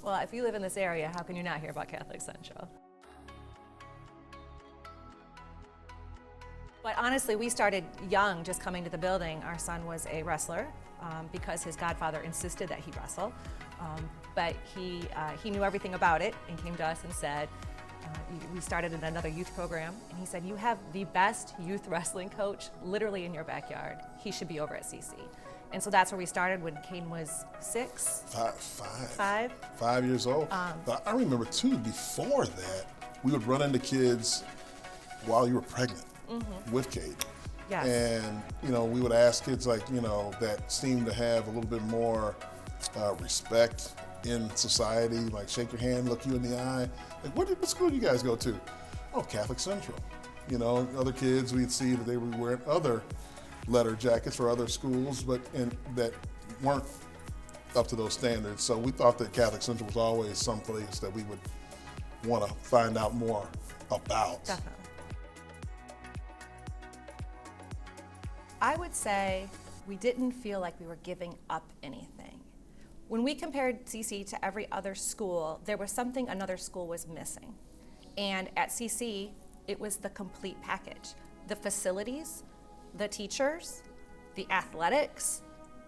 Well, if you live in this area, how can you not hear about Catholic Central? But honestly, we started young, just coming to the building. Our son was a wrestler because his godfather insisted that he wrestle. But he knew everything about it and came to us and said, we started in another youth program, and he said, you have the best youth wrestling coach literally in your backyard. He should be over at CC. And so that's where we started when Caden was 6. Five. 5 years old. But I remember too, before that, we would run into kids while you were pregnant with Caden. Yes. And, we would ask kids that seemed to have a little bit more respect in society, like shake your hand, look you in the eye. Like, what school do you guys go to? Oh, Catholic Central. Other kids, we'd see that they were wearing other letter jackets for other schools, and that weren't up to those standards. So we thought that Catholic Central was always someplace that we would want to find out more about. Definitely. I would say we didn't feel like we were giving up anything. When we compared CC to every other school, there was something another school was missing. And at CC, it was the complete package. The facilities, the teachers, the athletics,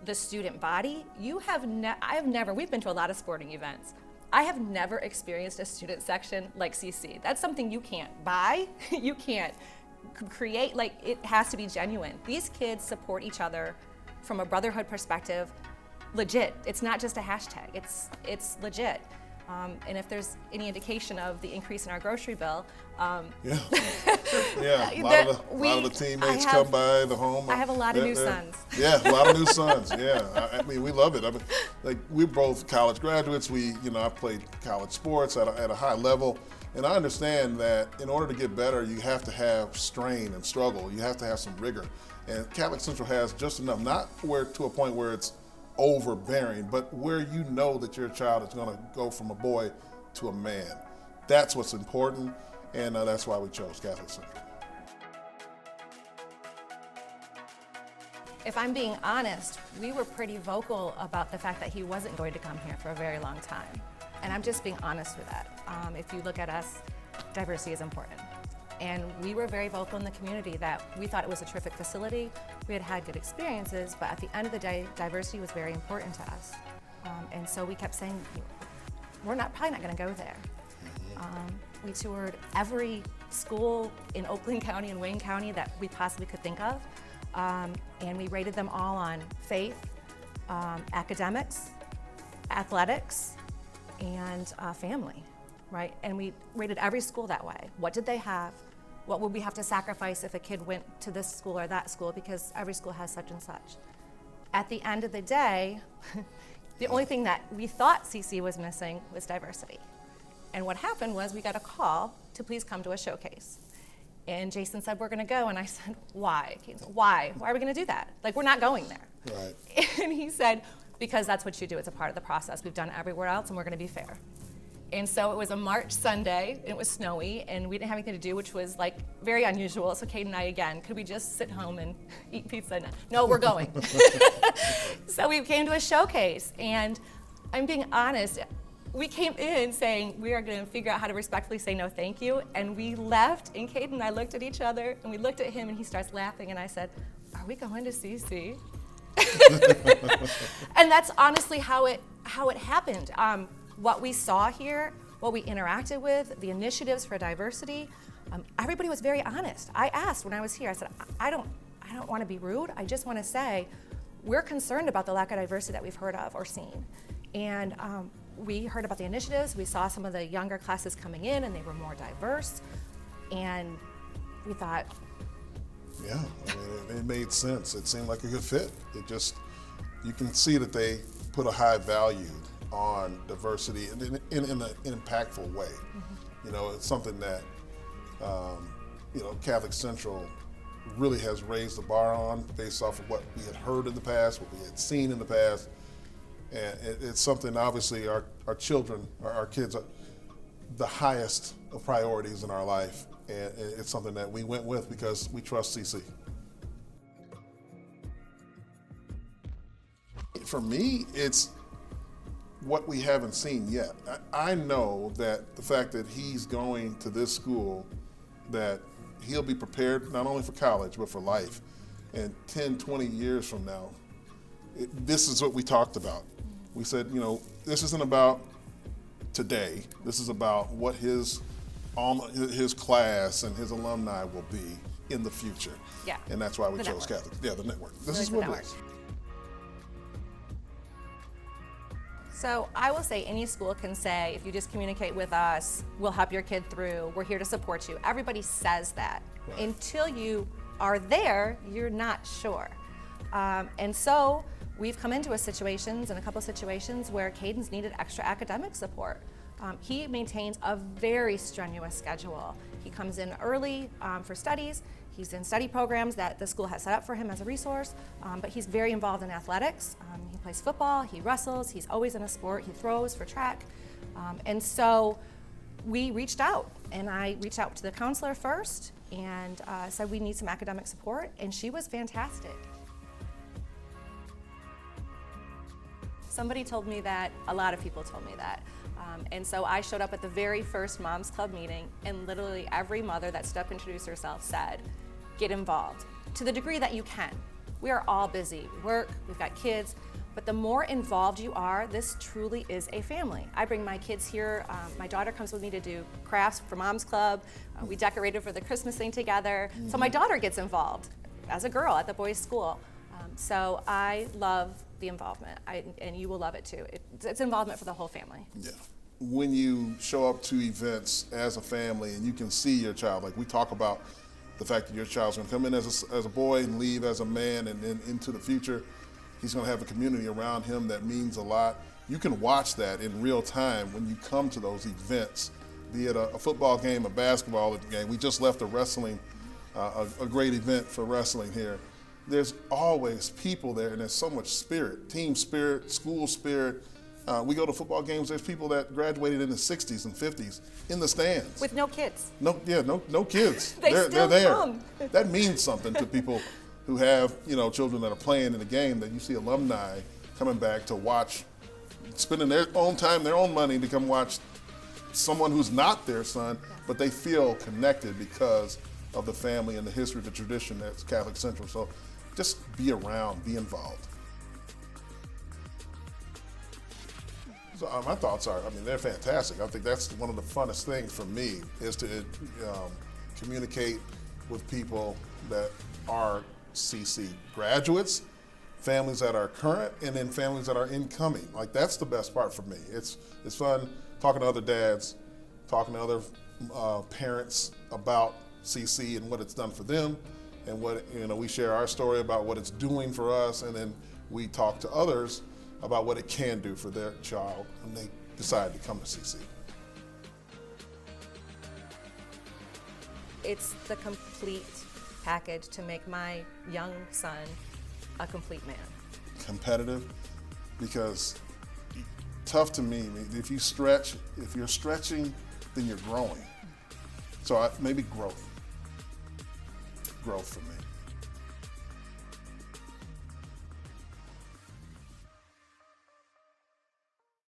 the student body. We've been to a lot of sporting events. I have never experienced a student section like CC. That's something you can't buy, you can't create, it has to be genuine. These kids support each other from a brotherhood perspective, legit. It's not just a hashtag, it's legit. And if there's any indication of the increase in our grocery bill, a lot of the teammates come by the home. I have a lot of new sons. Yeah, a lot of new sons. Yeah, I mean, we love it. We're both college graduates. I played college sports at a high level, and I understand that in order to get better, you have to have strain and struggle. You have to have some rigor, and Catholic Central has just enough, not to a point where it's overbearing, but where you know that your child is going to go from a boy to a man. That's what's important, and that's why we chose Catholic Central. If I'm being honest, we were pretty vocal about the fact that he wasn't going to come here for a very long time. And I'm just being honest with that. If you look at us, diversity is important. And we were very vocal in the community that we thought it was a terrific facility. We had had good experiences, but at the end of the day, diversity was very important to us. And so we kept saying, we're probably not going to go there. We toured every school in Oakland County and Wayne County that we possibly could think of. And we rated them all on faith, academics, athletics, and family, right? And we rated every school that way. What did they have? What would we have to sacrifice if a kid went to this school or that school, because every school has such and such. At the end of the day, the only thing that we thought CC was missing was diversity. And what happened was we got a call to please come to a showcase. And Jason said, we're gonna go. And I said, why? He said, why? Why are we gonna do that? We're not going there. Right. And he said, because that's what you do. It's a part of the process. We've done it everywhere else, and we're gonna be fair. And so it was a March Sunday, and it was snowy, and we didn't have anything to do, which was very unusual. So Kate and I, again, could we just sit home and eat pizza? No, we're going. So we came to a showcase, and I'm being honest, we came in saying we are gonna figure out how to respectfully say no thank you, and we left, and Kate and I looked at each other, and we looked at him, and he starts laughing, and I said, are we going to CC? And that's honestly how it happened. What we saw here, what we interacted with, the initiatives for diversity, everybody was very honest. I asked when I was here, I said, I don't want to be rude. I just want to say, we're concerned about the lack of diversity that we've heard of or seen. And we heard about the initiatives. We saw some of the younger classes coming in, and they were more diverse. And we thought, yeah, it made sense. It seemed like a good fit. You can see that they put a high value on diversity in an impactful way. Mm-hmm. It's something that, Catholic Central really has raised the bar on based off of what we had heard in the past, what we had seen in the past. And it's something, obviously, our children, our kids, are the highest of priorities in our life. And it's something that we went with because we trust CC. For me, it's what we haven't seen yet. I know that the fact that he's going to this school, that he'll be prepared not only for college, but for life. And 10, 20 years from now, this is what we talked about. We said, this isn't about today. This is about what his class and his alumni will be in the future. Yeah. And that's why we The chose network. Catholic. Yeah, the network. This Really is the what network. it is. So I will say any school can say, if you just communicate with us, we'll help your kid through, we're here to support you. Everybody says that. Right. Until you are there, you're not sure. And so we've come into a couple of situations where Caden's needed extra academic support. He maintains a very strenuous schedule. He comes in early for studies. He's in study programs that the school has set up for him as a resource, but he's very involved in athletics. He plays football, he wrestles, he's always in a sport, he throws for track. And so we reached out, and I reached out to the counselor first and said we need some academic support, and she was fantastic. Somebody told me that, a lot of people told me that. And so I showed up at the very first Moms Club meeting, and literally every mother that stood up and introduced herself said, get involved, to the degree that you can. We are all busy, we work, we've got kids, but the more involved you are, this truly is a family. I bring my kids here, my daughter comes with me to do crafts for Moms Club, we decorated for the Christmas thing together, so my daughter gets involved as a girl at the boys' school. So I love the involvement, and you will love it too. It's involvement for the whole family. Yeah. When you show up to events as a family and you can see your child, like we talk about the fact that your child's going to come in as a boy and leave as a man, and then into the future, he's going to have a community around him that means a lot. You can watch that in real time when you come to those events, be it a football game, a basketball game. We just left a wrestling, a great event for wrestling here. There's always people there, and there's so much spirit, team spirit, school spirit. We go to football games, there's people that graduated in the 60s and 50s in the stands. With no kids. No kids. They're there. come. That means something to people who have, children that are playing in the game, that you see alumni coming back to watch, spending their own time, their own money to come watch someone who's not their son, but they feel connected because of the family and the history, the tradition that's Catholic Central. So just be around, be involved. So my thoughts are, they're fantastic. I think that's one of the funnest things for me, is to communicate with people that are CC graduates, families that are current, and then families that are incoming. Like, that's the best part for me. It's fun talking to other dads, talking to other parents about CC and what it's done for them, and what, we share our story about what it's doing for us, and then we talk to others about what it can do for their child when they decide to come to CC. It's the complete package to make my young son a complete man. Competitive, because tough to me, if you're stretching, then you're growing. So maybe growth for me.